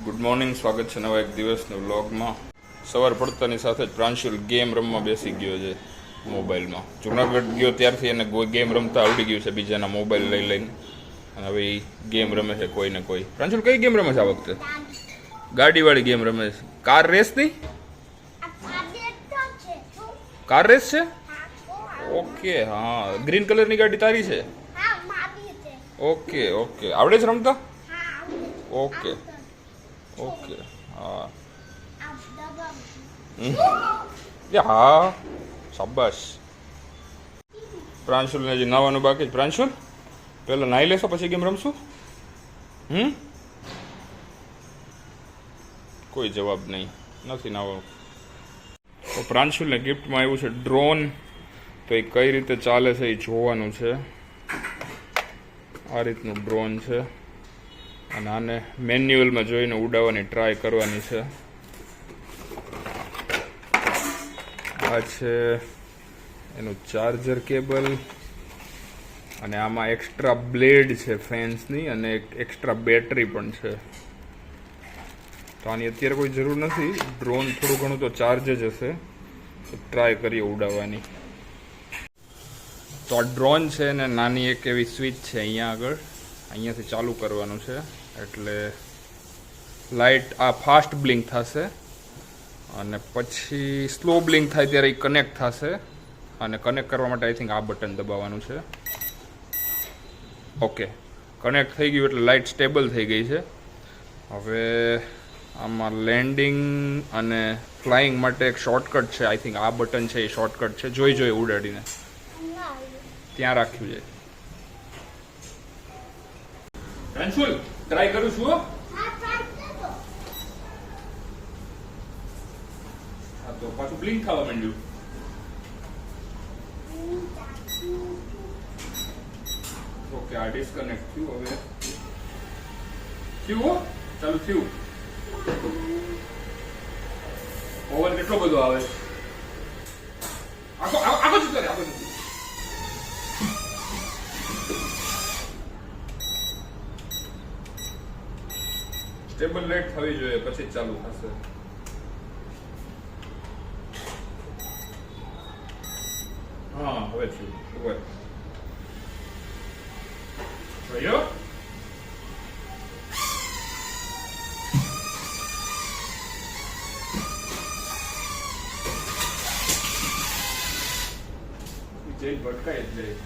Good morning, સ્વાગત છે નવા એક દિવસના વ્લોગમાં. સવાર પડતાની સાથે જ પ્રાંશુલ ગેમ રમવા બેસી ગયો છે મોબાઈલમાં. જુનાગઢ ગયો ત્યારથી એને ગેમ રમતા આવડી ગયું છે બીજાના મોબાઈલ લઈ લઈને, અને હવે એ ગેમ રમે છે કોઈ ને કોઈ. પ્રાંશુલ કઈ ગેમ રમે છે આ વખતે? ગાડીવાળી ગેમ રમે છે. કાર રેસ નહીં? કાર રેસ છે? ઓકે, હા. ગ્રીન કલરની ગાડી તારી છે? ઓકે ઓકે, આવડે છે રમતા? ઓકે ઓકે, હા. હા, શાબાશ. પ્રાંશુલને હજી નાવાનું બાકી જ. પ્રાંશુલ, પહેલા નાહી લેશો પછી ગેમ રમશું? કોઈ જવાબ નહીં, નથી નાવાનું. તો પ્રાંશુલને ગિફ્ટમાં આવ્યું છે ડ્રોન. તો એ કઈ રીતે ચાલે છે એ જોવાનું છે. આ રીતનું ડ્રોન છે, અને આને મેન્યુઅલમાં જોઈને ઉડાવવાની ટ્રાય કરવાની છે. આ છે એનું ચાર્જર કેબલ, અને આમાં એક્સ્ટ્રા બ્લેડ છે ફેન્સની, અને એક એક્સ્ટ્રા બેટરી પણ છે. તો આની અત્યારે કોઈ જરૂર નથી. ડ્રોન થોડું ઘણું તો ચાર્જ જ હશે, તો ટ્રાય કરીએ ઉડાવવાની. તો આ ડ્રોન છે ને નાની એક એવી સ્વિચ છે અહીંયા આગળ, અહીંયાથી ચાલુ કરવાનું છે. એટલે લાઇટ આ ફાસ્ટ બ્લિંક થશે, અને પછી સ્લો બ્લિંક થાય ત્યારે એ કનેક્ટ થશે. અને કનેક્ટ કરવા માટે આઈ થિંક આ બટન દબાવવાનું છે. ઓકે, કનેક્ટ થઈ ગયું એટલે લાઇટ સ્ટેબલ થઈ ગઈ છે. હવે આમાં લેન્ડિંગ અને ફ્લાઇંગ માટે એક શોર્ટકટ છે. આઈ થિંક આ બટન છે એ શોર્ટકટ છે. જોઈ ઉડાડીને ત્યાં રાખ્યું છે. પ્રાંશુલ, ટ્રાય કરું છું. હા, તો પાછું બ્લિંક થવા માંડ્યું. ઓકે, આ ડિસ્કનેક્ટ થયું. હવે થયું, ચાલુ થયું. ઓવર કેટલો બધો આવે? આખો જ કરે, આખો જ. સ્ટેબલ લાઇટ થવી જોઈએ પછી ચાલુ થશે. હા, હવે થયું. ઉપર જોયો? જઈ ભટકાય જ જાય.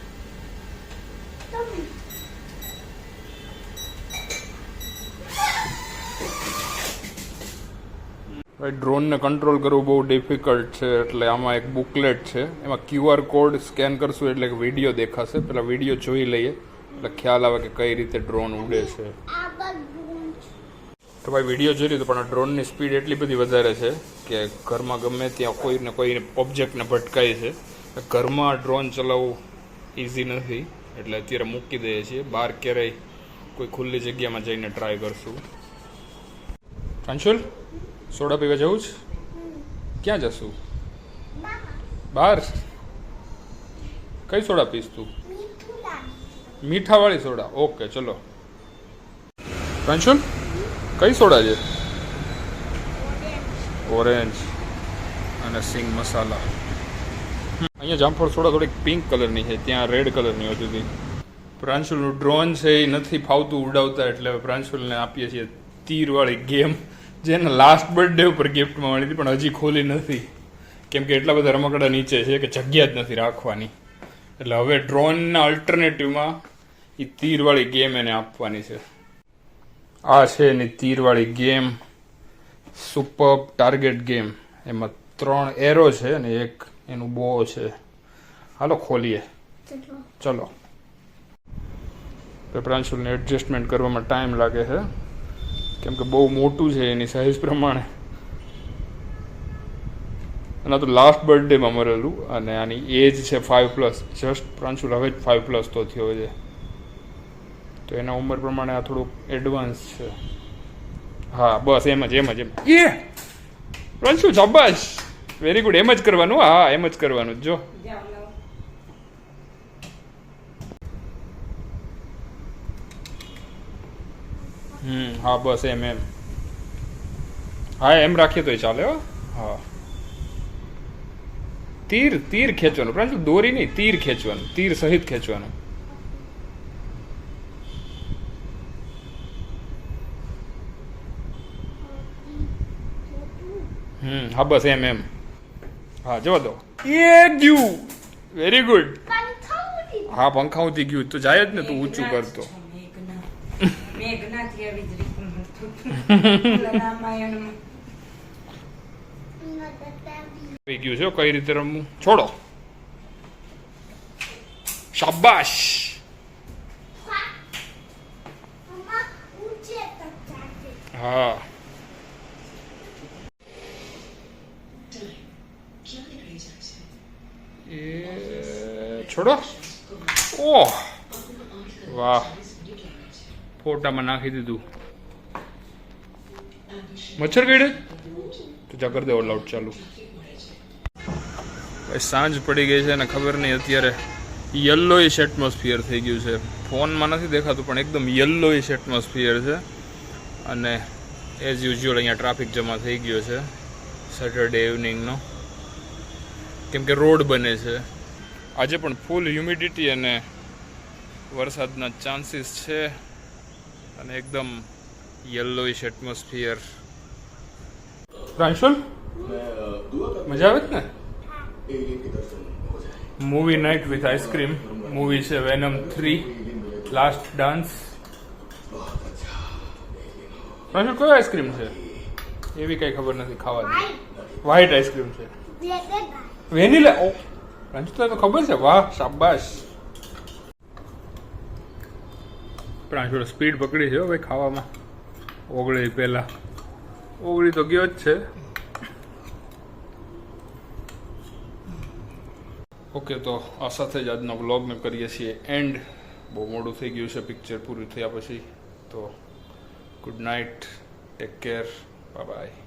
ડ્રોનને કંટ્રોલ કરવું બહુ ડિફિકલ્ટ છે. એટલે આમાં એક બુકલેટ છે, એમાં QR કોડ સ્કેન કરશું એટલે વિડીયો દેખાશે. પેલા વિડીયો જોઈ લઈએ એટલે ખ્યાલ આવે કે કઈ રીતે ડ્રોન ઉડે છે. તો ભાઈ વિડીયો જોઈ લીધો, પણ આ ડ્રોનની સ્પીડ એટલી બધી વધારે છે કે ઘરમાં ગમે ત્યાં કોઈને કોઈ ઓબ્જેક્ટને ભટકાય છે. ઘરમાં ડ્રોન ચલાવવું ઇઝી નથી, એટલે અત્યારે મૂકી દઈએ છીએ. બહાર ક્યારેય કોઈ ખુલ્લી જગ્યામાં જઈને ટ્રાય કરશું. પ્રાંશુલ, સોડા પીવા જવું છે? ક્યાં જશું? બહાર? કઈ સોડા પીશ તું? મીઠાવાળી સોડા. ઓકે, ચલો. પ્રાંશુલ, કઈ સોડા છે? ઓરેન્જ અને સિંગ મસાલા. અહીંયા જામફળ સોડા થોડીક પિંક કલરની છે, ત્યાં રેડ કલરની હોતી હતી. પ્રાંશુલનું ડ્રોન છે એ નથી ફાવતું ઉડાવતા, એટલે પ્રાંશુલને આપીએ છીએ તીરવાળી ગેમ, જેને લાસ્ટ બર્થડે ઉપર ગિફ્ટમાં મળી હતી, પણ હજી ખોલી નથી. કેમ કે એટલા બધા રમકડા નીચે છે કે જગ્યા જ નથી રાખવાની. એટલે હવે ડ્રોનના અલ્ટરનેટિવમાં એ તીરવાળી ગેમ એને આપવાની છે. આ છે એની તીરવાળી ગેમ, સુપર ટાર્ગેટ ગેમ. એમાં 3 એરો છે અને એક એનું બો છે. હાલો ખોલીએ, ચલો. પ્રાંશુલને એડજસ્ટમેન્ટ કરવામાં ટાઈમ લાગે છે, કેમ કે બહુ મોટું છે એની સાઇઝ પ્રમાણે. અને આ તો લાસ્ટ બર્થડેમાં મરેલું, અને આની એજ છે 5+. જસ્ટ પ્રાંશુલ હવે જ 5+ તો થયો છે, તો એના ઉંમર પ્રમાણે આ થોડુંક એડવાન્સ છે. હા, બસ એમ જ. એ પ્રાંશુલ, શાબાશ, વેરી ગુડ. એમ જ કરવાનું. હા, એમ જ કરવાનું. જો હા બસ એમ. હા એમ રાખીએ તોય ચાલે હો. હા તીર ખેંચવાનું પ્રાંશુ, દોરી નહીં, તીર ખેંચવાનું, તીર સહિત ખેંચવાનું. હા બસ એમ. હા જવા દો. એ ગયું, વેરી ગુડ. હા પંખાઓથી ગયું તો જાય જ ને, તું ઊંચું કરતો. ગયું છે કઈ રીતે રમવું, છોડો. શાબાશ. હા એ છોડો. ઓહ વાહ, ફોટામાં નાખી દીધું. મચ્છર કઈડે તો જા કરી દે ઓલ આઉટ ચાલુ. ભાઈ સાંજ પડી ગઈ છે ને ખબર નહીં, અત્યારે યલોઇશ એટમોસ્ફિયર થઈ ગયું છે. ફોનમાં નથી દેખાતું પણ એકદમ યલોઇશ એટમોસ્ફિયર છે. અને એઝ યુઝ્યુઅલ અહીંયા ટ્રાફિક જમા થઈ ગયો છે સેટરડે ઇવનિંગનો, કેમ કે રોડ બને છે. આજે પણ ફૂલ હ્યુમિડિટી અને વરસાદના ચાન્સીસ છે, અને એકદમ યલોઇશ એટમોસ્ફિયર. પ્રાંશુલ મજા આવે ને? Movie night with ice cream. Movie છે વેનમ 3 લાસ્ટ ડાન્સ. પ્રાંશુલ કયો આઈસ્ક્રીમ છે? એવી કઈ ખબર નથી ખાવાની. વ્હાઈટ આઈસ્ક્રીમ છે, વેનીલા. ઓ પ્રાંશુલ તો ખબર છે. વાહ શાબાશ. પ્રાંશુલ સ્પીડ પકડી છે ભાઈ ખાવામાં. ઓગળી પહેલા ઓગળી તો ગયો જ છે. ઓકે, તો આ સાથે જ આજનો વ્લોગને કરીએ છીએ એન્ડ. બહુ મોડું થઈ ગયું છે પિક્ચર પૂરું થયા પછી. તો good night, take care, bye bye.